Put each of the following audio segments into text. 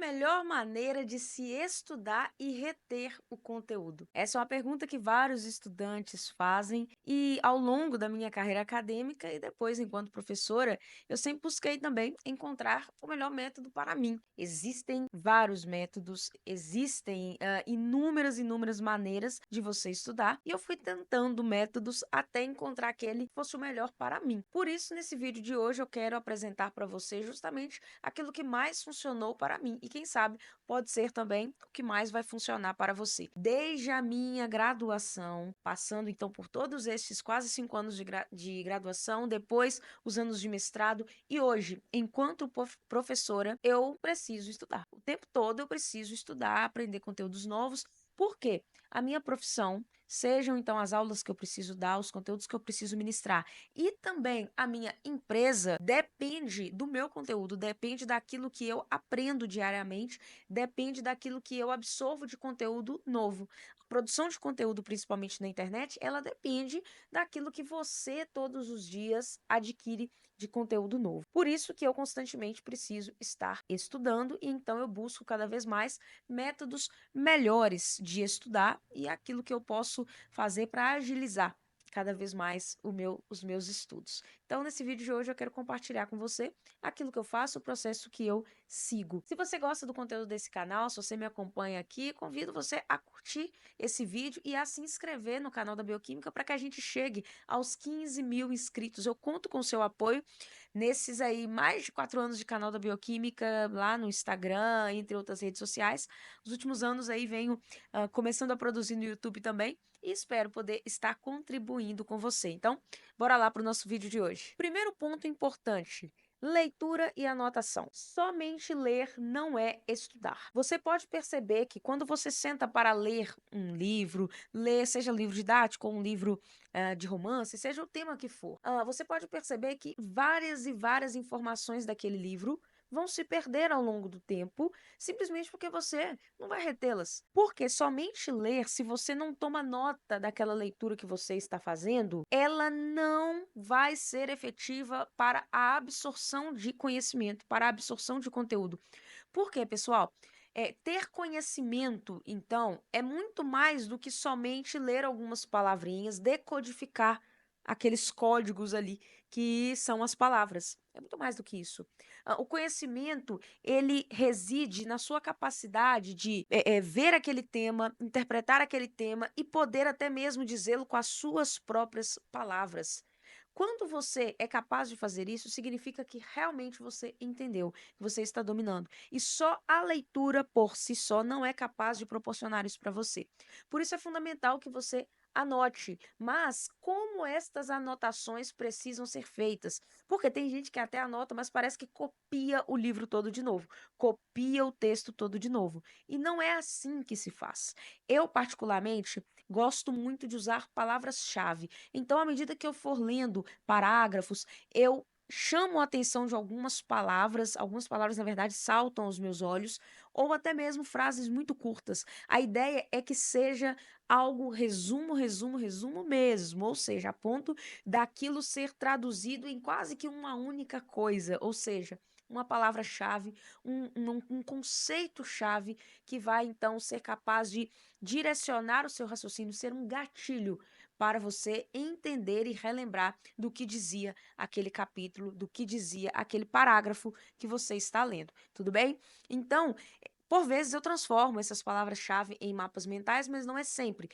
melhor maneira de se estudar e reter o conteúdo? Essa é uma pergunta que vários estudantes fazem e ao longo da minha carreira acadêmica e depois enquanto professora, eu sempre busquei também encontrar o melhor método para mim. Existem vários métodos, existem inúmeras maneiras de você estudar e eu fui tentando métodos até encontrar aquele que fosse o melhor para mim. Por isso, nesse vídeo de hoje, eu quero apresentar para você justamente aquilo que mais funcionou para mim e quem sabe pode ser também o que mais vai funcionar para você. Desde a minha graduação, passando então por todos esses quase 5 anos de graduação, depois os anos de mestrado e hoje, enquanto professora, eu preciso estudar. O tempo todo eu preciso estudar, aprender conteúdos novos, porque a minha profissão, sejam então as aulas que eu preciso dar, os conteúdos que eu preciso ministrar, e também a minha empresa depende do meu conteúdo, depende daquilo que eu aprendo diariamente, depende daquilo que eu absorvo de conteúdo novo. A produção de conteúdo, principalmente na internet, ela depende daquilo que você todos os dias adquire de conteúdo novo. Por isso que eu constantemente preciso estar estudando e então eu busco cada vez mais métodos melhores de estudar e aquilo que eu posso fazer para agilizar cada vez mais os meus estudos. Então, nesse vídeo de hoje, eu quero compartilhar com você aquilo que eu faço, o processo que eu sigo. Se você gosta do conteúdo desse canal, se você me acompanha aqui, convido você a curtir esse vídeo e a se inscrever no canal da Bioquímica para que a gente chegue aos 15 mil inscritos. Eu conto com o seu apoio nesses aí mais de 4 anos de canal da Bioquímica, lá no Instagram, entre outras redes sociais. Nos últimos anos aí venho começando a produzir no YouTube também e espero poder estar contribuindo com você. Então, bora lá para o nosso vídeo de hoje. Primeiro ponto importante: leitura e anotação. Somente ler não é estudar. Você pode perceber que quando você senta para ler um livro, ler seja livro didático ou um livro de romance, seja o tema que for, você pode perceber que várias informações daquele livro vão se perder ao longo do tempo, simplesmente porque você não vai retê-las. Porque somente ler, se você não toma nota daquela leitura que você está fazendo, ela não vai ser efetiva para a absorção de conhecimento, para a absorção de conteúdo. Por quê, pessoal? Ter conhecimento, então, é muito mais do que somente ler algumas palavrinhas, decodificar aqueles códigos ali que são as palavras. É muito mais do que isso. O conhecimento, ele reside na sua capacidade de ver aquele tema, interpretar aquele tema e poder até mesmo dizê-lo com as suas próprias palavras. Quando você é capaz de fazer isso, significa que realmente você entendeu, que você está dominando. E só a leitura por si só não é capaz de proporcionar isso para você. Por isso é fundamental que você anote. Mas como estas anotações precisam ser feitas? Porque tem gente que até anota, mas parece que copia o livro todo de novo, copia o texto todo de novo. E não é assim que se faz. Eu, particularmente, gosto muito de usar palavras-chave. Então, à medida que eu for lendo parágrafos, eu chamo a atenção de algumas palavras, na verdade, saltam aos meus olhos, ou até mesmo frases muito curtas. A ideia é que seja algo resumo mesmo, ou seja, a ponto daquilo ser traduzido em quase que uma única coisa, ou seja, uma palavra-chave, um conceito-chave que vai então ser capaz de direcionar o seu raciocínio, ser um gatilho para você entender e relembrar do que dizia aquele capítulo, do que dizia aquele parágrafo que você está lendo, tudo bem? Então, por vezes eu transformo essas palavras-chave em mapas mentais, mas não é sempre.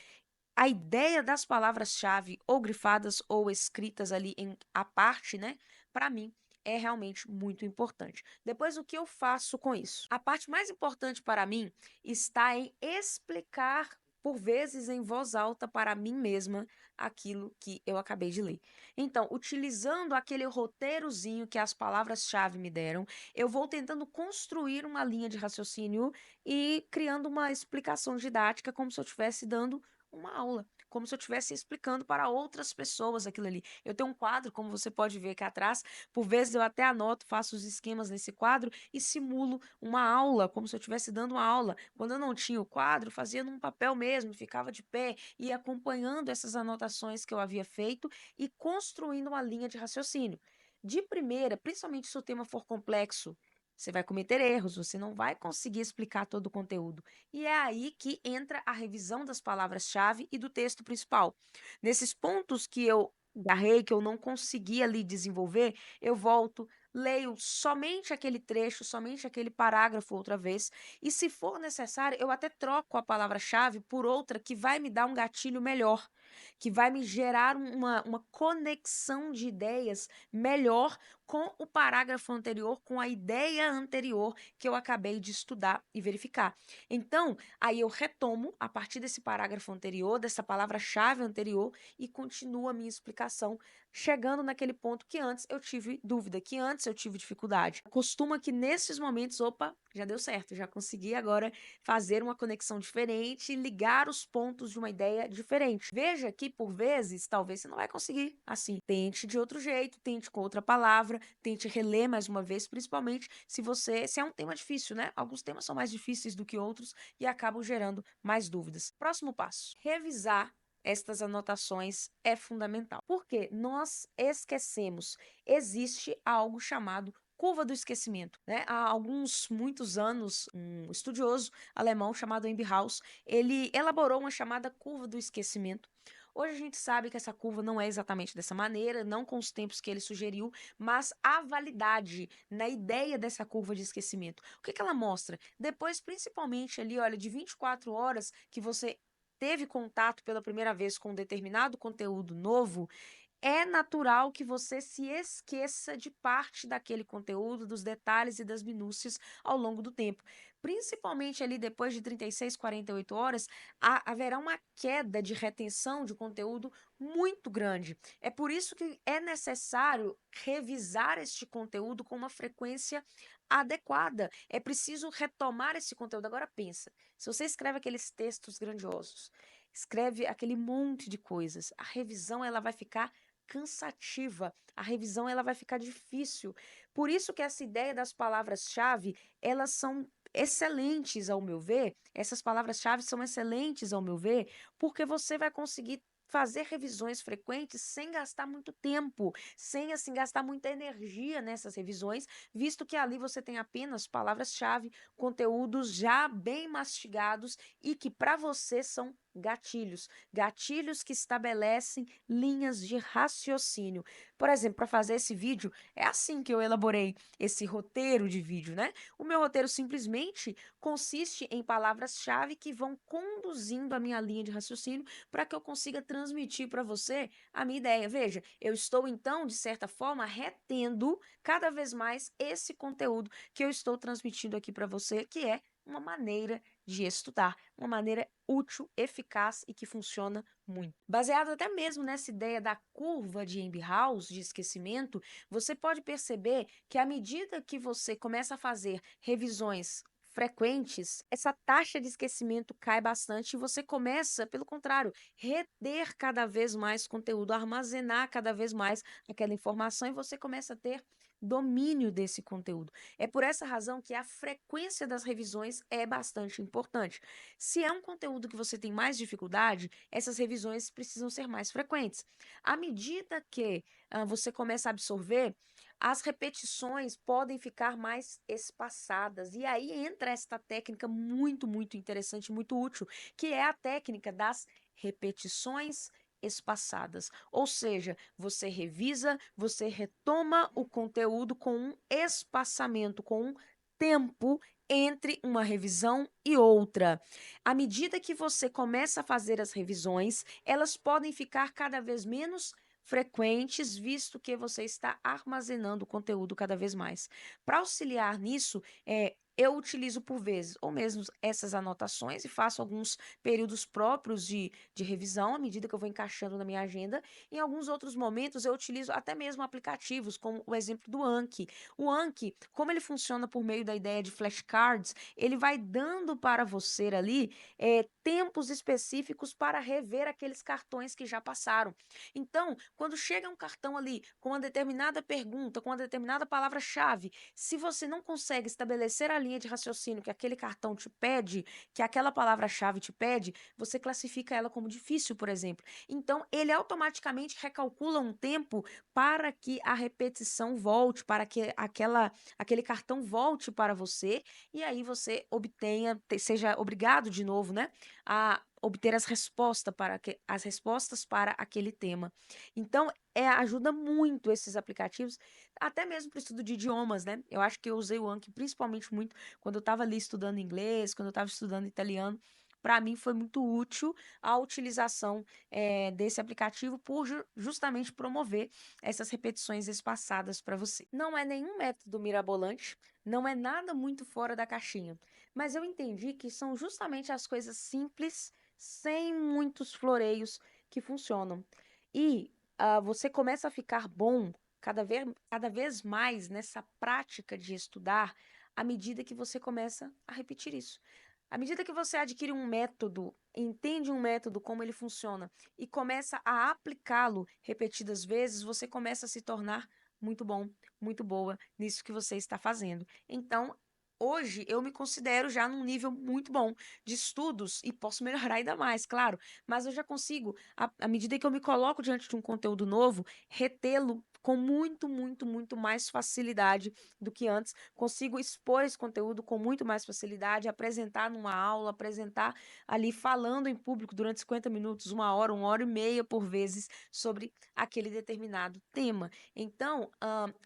A ideia das palavras-chave ou grifadas ou escritas ali em à parte, né, para mim é realmente muito importante. Depois, o que eu faço com isso? A parte mais importante para mim está em explicar, por vezes em voz alta para mim mesma, aquilo que eu acabei de ler. Então, utilizando aquele roteirozinho que as palavras-chave me deram, eu vou tentando construir uma linha de raciocínio e criando uma explicação didática como se eu estivesse dando uma aula, como se eu estivesse explicando para outras pessoas aquilo ali. Eu tenho um quadro, como você pode ver aqui atrás, por vezes eu até anoto, faço os esquemas nesse quadro e simulo uma aula, como se eu estivesse dando uma aula. Quando eu não tinha o quadro, fazia num papel mesmo, ficava de pé e acompanhando essas anotações que eu havia feito e construindo uma linha de raciocínio. De primeira, principalmente se o tema for complexo, você vai cometer erros, você não vai conseguir explicar todo o conteúdo. E é aí que entra a revisão das palavras-chave e do texto principal. Nesses pontos que eu garrei, que eu não consegui ali desenvolver, eu volto, leio somente aquele trecho, somente aquele parágrafo outra vez, e se for necessário, eu até troco a palavra-chave por outra que vai me dar um gatilho melhor, que vai me gerar uma conexão de ideias melhor com o parágrafo anterior, com a ideia anterior que eu acabei de estudar e verificar. Então, aí eu retomo a partir desse parágrafo anterior, dessa palavra-chave anterior, e continuo a minha explicação, chegando naquele ponto que antes eu tive dúvida, que antes eu tive dificuldade. Costuma que nesses momentos, opa, já deu certo, já consegui agora fazer uma conexão diferente, ligar os pontos de uma ideia diferente. Veja que, por vezes, talvez você não vai conseguir assim. Tente de outro jeito, tente com outra palavra, tente reler mais uma vez, principalmente se é um tema difícil, né? Alguns temas são mais difíceis do que outros e acabam gerando mais dúvidas. Próximo passo: revisar estas anotações é fundamental. Porque nós esquecemos. Existe algo chamado curva do esquecimento, né? Há muitos anos, um estudioso alemão chamado Ebbinghaus, ele elaborou uma chamada curva do esquecimento. Hoje a gente sabe que essa curva não é exatamente dessa maneira, não com os tempos que ele sugeriu, mas há validade na ideia dessa curva de esquecimento. O que que ela mostra? Depois, principalmente ali, olha, de 24 horas que você teve contato pela primeira vez com um determinado conteúdo novo, é natural que você se esqueça de parte daquele conteúdo, dos detalhes e das minúcias ao longo do tempo. Principalmente ali depois de 36, 48 horas, haverá uma queda de retenção de conteúdo muito grande. É por isso que é necessário revisar este conteúdo com uma frequência adequada. É preciso retomar esse conteúdo. Agora pensa, se você escreve aqueles textos grandiosos, escreve aquele monte de coisas, a revisão ela vai ficar cansativa, a revisão ela vai ficar difícil. Por isso que essa ideia das palavras-chave, elas são excelentes ao meu ver, essas palavras-chave são excelentes ao meu ver, porque você vai conseguir fazer revisões frequentes sem gastar muito tempo, sem assim gastar muita energia nessas revisões, visto que ali você tem apenas palavras-chave, conteúdos já bem mastigados e que para você são gatilhos, gatilhos que estabelecem linhas de raciocínio. Por exemplo, para fazer esse vídeo, é assim que eu elaborei esse roteiro de vídeo, né? O meu roteiro simplesmente consiste em palavras-chave que vão conduzindo a minha linha de raciocínio para que eu consiga transmitir para você a minha ideia. Veja, eu estou então, de certa forma, retendo cada vez mais esse conteúdo que eu estou transmitindo aqui para você, que é uma maneira de estudar, uma maneira útil, eficaz e que funciona muito. Baseado até mesmo nessa ideia da curva de Ebbinghaus, de esquecimento, você pode perceber que à medida que você começa a fazer revisões frequentes, essa taxa de esquecimento cai bastante e você começa, pelo contrário, reter cada vez mais conteúdo, armazenar cada vez mais aquela informação e você começa a ter domínio desse conteúdo. É por essa razão que a frequência das revisões é bastante importante. Se é um conteúdo que você tem mais dificuldade, essas revisões precisam ser mais frequentes. À medida que você começa a absorver, as repetições podem ficar mais espaçadas. E aí entra esta técnica muito, muito interessante, muito útil, que é a técnica das repetições espaçadas. Ou seja, você revisa, você retoma o conteúdo com um espaçamento, com um tempo entre uma revisão e outra. À medida que você começa a fazer as revisões, elas podem ficar cada vez menos frequentes, visto que você está armazenando o conteúdo cada vez mais. Para auxiliar nisso, eu utilizo por vezes ou mesmo essas anotações e faço alguns períodos próprios de revisão à medida que eu vou encaixando na minha agenda. Em alguns outros momentos, eu utilizo até mesmo aplicativos, como o exemplo do Anki. O Anki, como ele funciona por meio da ideia de flashcards, ele vai dando para você ali tempos específicos para rever aqueles cartões que já passaram. Então, quando chega um cartão ali com uma determinada pergunta, com uma determinada palavra-chave, se você não consegue estabelecer a linha linha de raciocínio que aquele cartão te pede, que aquela palavra-chave te pede, você classifica ela como difícil, por exemplo. Então, ele automaticamente recalcula um tempo para que a repetição volte, para que aquele cartão volte para você, e aí você seja obrigado de novo, né, a obter as respostas para aquele tema. Então, ajuda muito esses aplicativos, até mesmo para o estudo de idiomas, né? Eu acho que eu usei o Anki principalmente muito quando eu estava ali estudando inglês, quando eu estava estudando italiano. Para mim foi muito útil a utilização desse aplicativo por justamente promover essas repetições espaçadas para você. Não é nenhum método mirabolante, não é nada muito fora da caixinha, mas eu entendi que são justamente as coisas simples, sem muitos floreios, que funcionam. E você começa a ficar bom cada vez mais nessa prática de estudar à medida que você começa a repetir isso. À medida que você adquire um método, entende um método, como ele funciona, e começa a aplicá-lo repetidas vezes, você começa a se tornar muito bom, muito boa nisso que você está fazendo. Então, hoje eu me considero já num nível muito bom de estudos e posso melhorar ainda mais, claro, mas eu já consigo, à medida que eu me coloco diante de um conteúdo novo, retê-lo com muito, muito, muito mais facilidade do que antes. Consigo expor esse conteúdo com muito mais facilidade, apresentar numa aula, apresentar ali falando em público durante 50 minutos, uma hora e meia por vezes sobre aquele determinado tema. Então,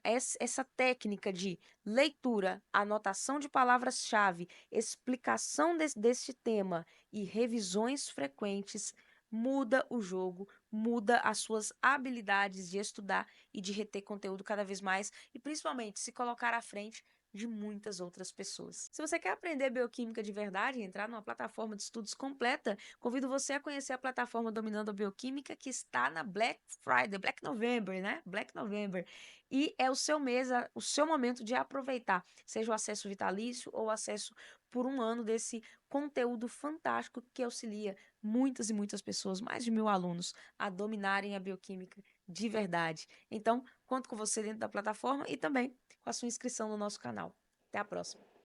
essa técnica de leitura, anotação de palavras-chave, explicação deste tema e revisões frequentes muda o jogo, muda as suas habilidades de estudar e de reter conteúdo cada vez mais e principalmente se colocar à frente de muitas outras pessoas. Se você quer aprender bioquímica de verdade e entrar numa plataforma de estudos completa, convido você a conhecer a plataforma Dominando a Bioquímica, que está na Black Friday, Black November, né? Black November. E é o seu mês, o seu momento de aproveitar, seja o acesso vitalício ou o acesso por um ano desse conteúdo fantástico que auxilia muitas e muitas pessoas, mais de 1.000 alunos, a dominarem a bioquímica de verdade. Então, conto com você dentro da plataforma e também com a sua inscrição no nosso canal. Até a próxima!